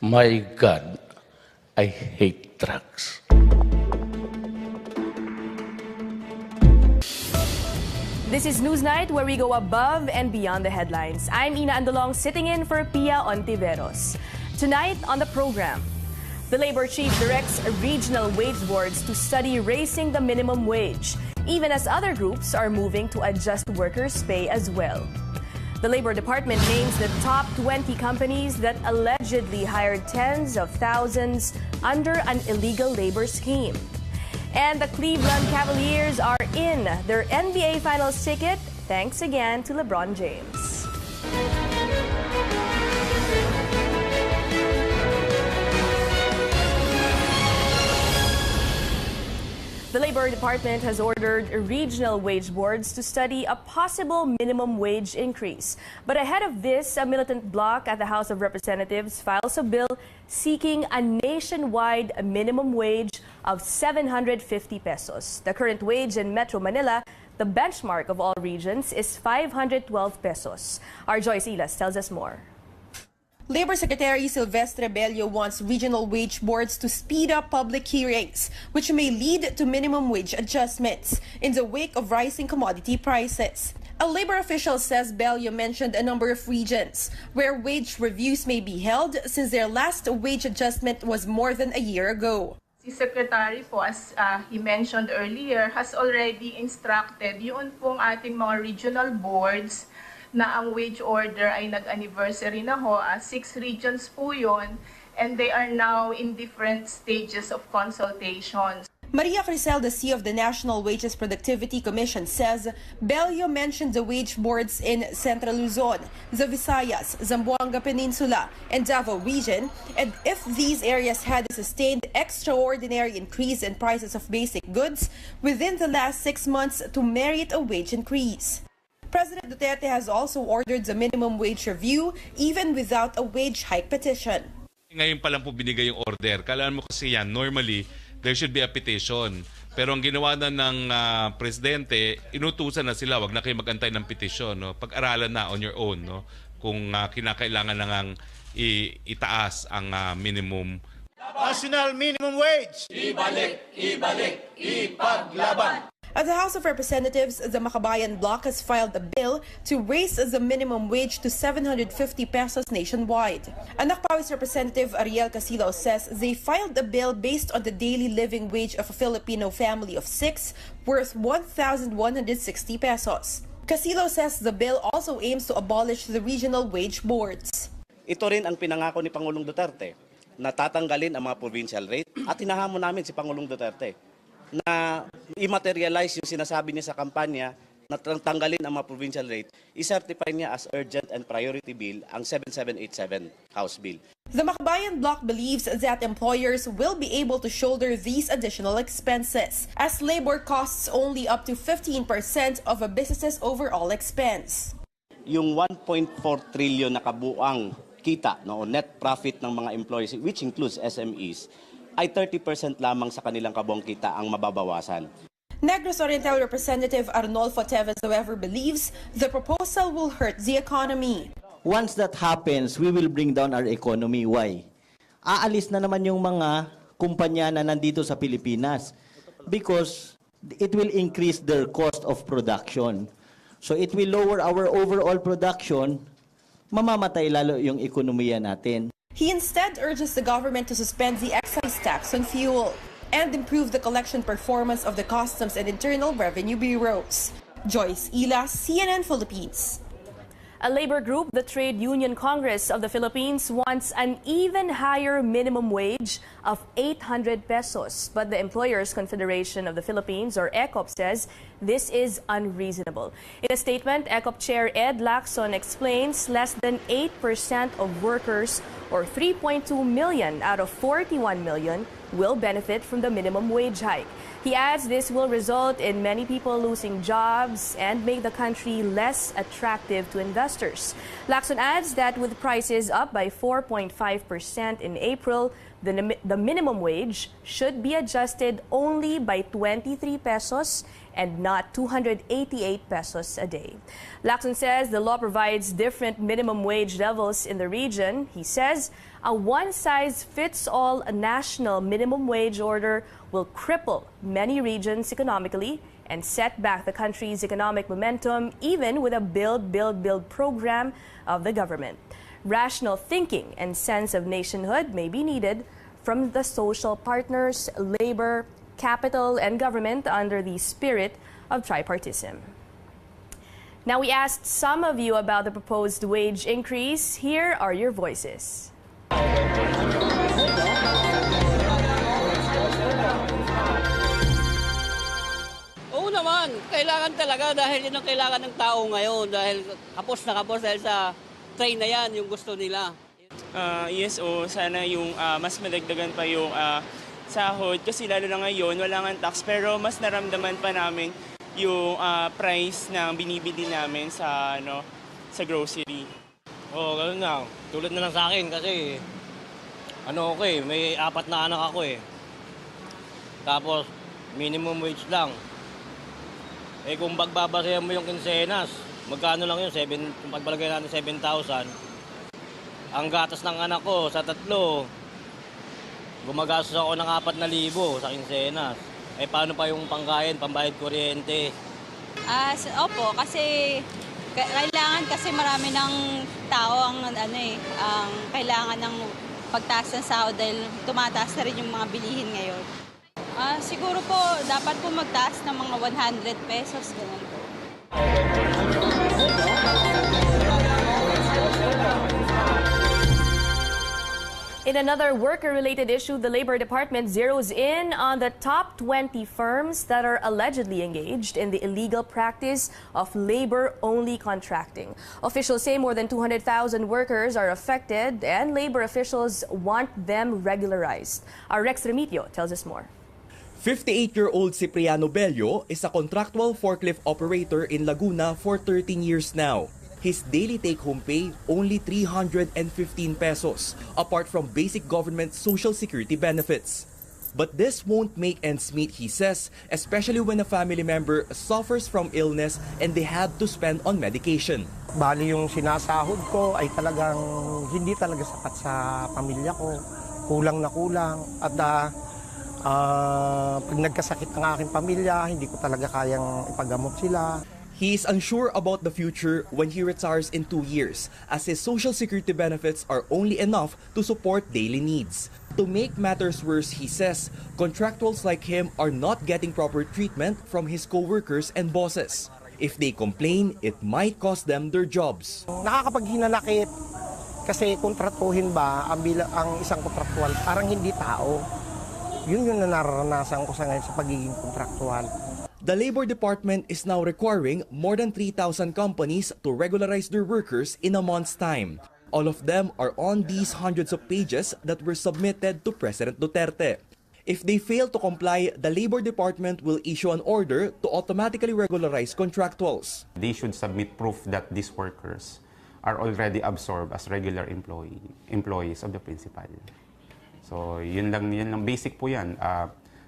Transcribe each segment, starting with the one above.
My God, I hate drugs. This is Newsnight, where we go above and beyond the headlines. I'm Ina Andolong, sitting in for Pia Ontiveros. Tonight on the program, the labor chief directs regional wage boards to study raising the minimum wage, even as other groups are moving to adjust workers' pay as well. The Labor Department names the top 20 companies that allegedly hired tens of thousands under an illegal labor scheme. And the Cleveland Cavaliers are in their NBA Finals ticket, thanks again to LeBron James. The Labor Department has ordered regional wage boards to study a possible minimum wage increase. But ahead of this, a militant bloc at the House of Representatives files a bill seeking a nationwide minimum wage of 750 pesos. The current wage in Metro Manila, the benchmark of all regions, is 512 pesos. Our Joyce Ilas tells us more. Labor Secretary Silvestre Bello wants regional wage boards to speed up public hearings, which may lead to minimum wage adjustments in the wake of rising commodity prices. A labor official says Bello mentioned a number of regions where wage reviews may be held since their last wage adjustment was more than a year ago. Si Secretary po, as he mentioned earlier, has already instructed yun pong ating mga regional boards na ang wage order ay nag-anniversary na ho. 6 regions po yun, and they are now in different stages of consultations. Maria Crisel C of the National Wages Productivity Commission says Bello mentioned the wage boards in Central Luzon, the Visayas, Zamboanga Peninsula, and Davao region, and if these areas had a sustained extraordinary increase in prices of basic goods within the last 6 months to merit a wage increase. President Duterte has also ordered the minimum wage review even without a wage hike petition. Ngayon pa lang po binigay yung order. Kailangan mo kasi yan, normally, there should be a petition. Pero ang ginawa na ng presidente, inutusan na sila, wag na kayo mag-antay ng petition. No? Pag-aralan na on your own, no? Kung kinakailangan na ngang itaas ang minimum. National minimum wage! Ibalik, ibalik, ipaglaban! At the House of Representatives, the Makabayan bloc has filed a bill to raise the minimum wage to 750 pesos nationwide. Anakpawis Representative Ariel Casilo says they filed a bill based on the daily living wage of a Filipino family of 6 worth 1,160 pesos. Casilo says the bill also aims to abolish the regional wage boards. Ito rin ang pinangako ni Pangulong Duterte na tatanggalin ang mga provincial rate at hinahamon namin si Pangulong Duterte na i-materialize yung sinasabi niya sa kampanya na tanggalin ang mga provincial rate, i-certify niya as urgent and priority bill ang 7787 House Bill. The Makabayan bloc believes that employers will be able to shoulder these additional expenses as labor costs only up to 15% of a business's overall expense. Yung 1.4 trillion na kabuang kita, no, net profit ng mga employees, which includes SMEs, ay 30% lamang sa kanilang kabuang kita ang mababawasan. Negros Oriental Representative Arnolfo Teves, however, believes the proposal will hurt the economy. Once that happens, we will bring down our economy. Why? Aalis na naman yung mga kumpanya na nandito sa Pilipinas because it will increase their cost of production. So it will lower our overall production, mamamatay lalo yung ekonomiya natin. He instead urges the government to suspend the excise tax on fuel and improve the collection performance of the Customs and Internal Revenue Bureaus. Joyce Ilas, CNN Philippines. A labor group, the Trade Union Congress of the Philippines, wants an even higher minimum wage of 800 pesos. But the Employers Confederation of the Philippines, or ECOP, says this is unreasonable. In a statement, ECOP Chair Ed Lacson explains less than 8% of workers, or 3.2 million out of 41 million, will benefit from the minimum wage hike. He adds this will result in many people losing jobs and make the country less attractive to investors. Lacson adds that with prices up by 4.5% in April, the minimum wage should be adjusted only by 23 pesos and not 288 pesos a day. Lacson says the law provides different minimum wage levels in the region. He says a one-size-fits-all national minimum wage order will cripple many regions economically and set back the country's economic momentum, even with a build program of the government. Rational thinking and sense of nationhood may be needed from the social partners, labor, capital, and government under the spirit of tripartism. Now, we asked some of you about the proposed wage increase. Here are your voices. Oo naman, kailangan talaga dahil yun ang kailangan ng tao ngayon dahil kapos na kapos dahil sa train na yan, yung gusto nila. Yes, sana yung mas madagdagan pa yung sahod kasi lalo na ngayon wala nga tax pero mas naramdaman pa namin yung price na binibili namin sa grocery. Oo, gano'n na. Tulad na lang sa akin kasi may 4 na anak ako eh. Tapos minimum wage lang. Eh kung bagbabasayan mo yung kinsenas, magkano lang yun? Kung pagbalagay natin 7,000. Ang gatas ng anak ko sa 3, gumagastos ako ng 4,000 sa kinsenas. Eh paano pa yung pangkain, pambayad kuryente? Opo, kasi kailangan kasi marami ng tao ang kailangan ng pagtaas ng sahod dahil tumataas na rin yung mga bilihin ngayon. Siguro po dapat po magtaas ng mga 100 pesos ganun po. In another worker-related issue, the Labor Department zeroes in on the top 20 firms that are allegedly engaged in the illegal practice of labor-only contracting. Officials say more than 200,000 workers are affected and labor officials want them regularized. Our Rex Remigio tells us more. 58-year-old Cipriano Bello is a contractual forklift operator in Laguna for 13 years now. His daily take-home pay only 315 pesos, apart from basic government social security benefits. But this won't make ends meet, he says, especially when a family member suffers from illness and they have to spend on medication. Bali yung sinasahod ko ay talagang hindi talaga sapat sa pamilya ko. Kulang na kulang. At pag nagkasakit ang aking pamilya, hindi ko talaga kayang ipagamot sila. He is unsure about the future when he retires in 2 years, as his social security benefits are only enough to support daily needs. To make matters worse, he says, contractuals like him are not getting proper treatment from his co-workers and bosses. If they complain, it might cost them their jobs. Nakakapaghinanakit kasi kontratuhin ba ang isang kontraktual parang hindi tao. Yun yung nararanasan ko sa ngayon sa pagiging kontraktual. The Labor Department is now requiring more than 3,000 companies to regularize their workers in a month's time. All of them are on these hundreds of pages that were submitted to President Duterte. If they fail to comply, the Labor Department will issue an order to automatically regularize contractuals. They should submit proof that these workers are already absorbed as regular employees of the principal. So yun lang basic po yan.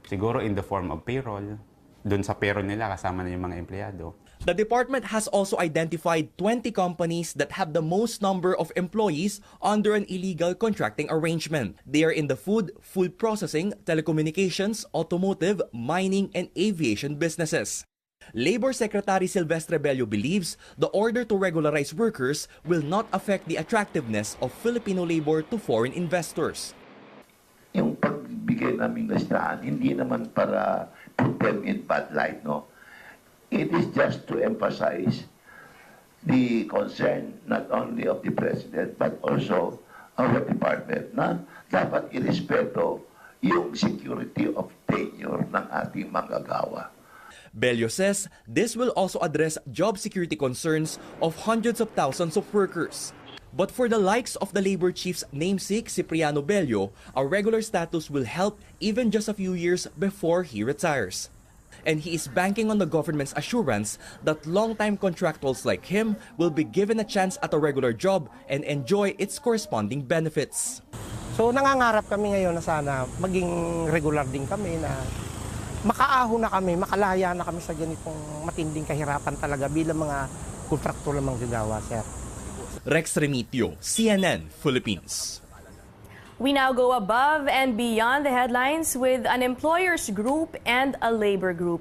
Siguro in the form of payroll. Doon sa payroll nila kasama na yung mga empleyado. The department has also identified 20 companies that have the most number of employees under an illegal contracting arrangement. They are in the food processing, telecommunications, automotive, mining, and aviation businesses. Labor Secretary Silvestre Bello believes the order to regularize workers will not affect the attractiveness of Filipino labor to foreign investors. Yung pagbigay naming listahan, hindi naman para put them in bad light, no? It is just to emphasize the concern not only of the President but also of the Department na dapat irespeto yung security of tenure ng ating manggagawa. Bello says this will also address job security concerns of hundreds of thousands of workers. But for the likes of the labor chief's namesake, Cipriano Bello, a regular status will help even just a few years before he retires. And he is banking on the government's assurance that long-time contractuals like him will be given a chance at a regular job and enjoy its corresponding benefits. So nangangarap kami ngayon na sana maging regular din kami na makaahon na kami, makalaya na kami sa ganitong matinding kahirapan talaga bilang mga kontraktor ng manggagawa, sir. Rex Remitio, CNN, Philippines. We now go above and beyond the headlines with an employers group and a labor group.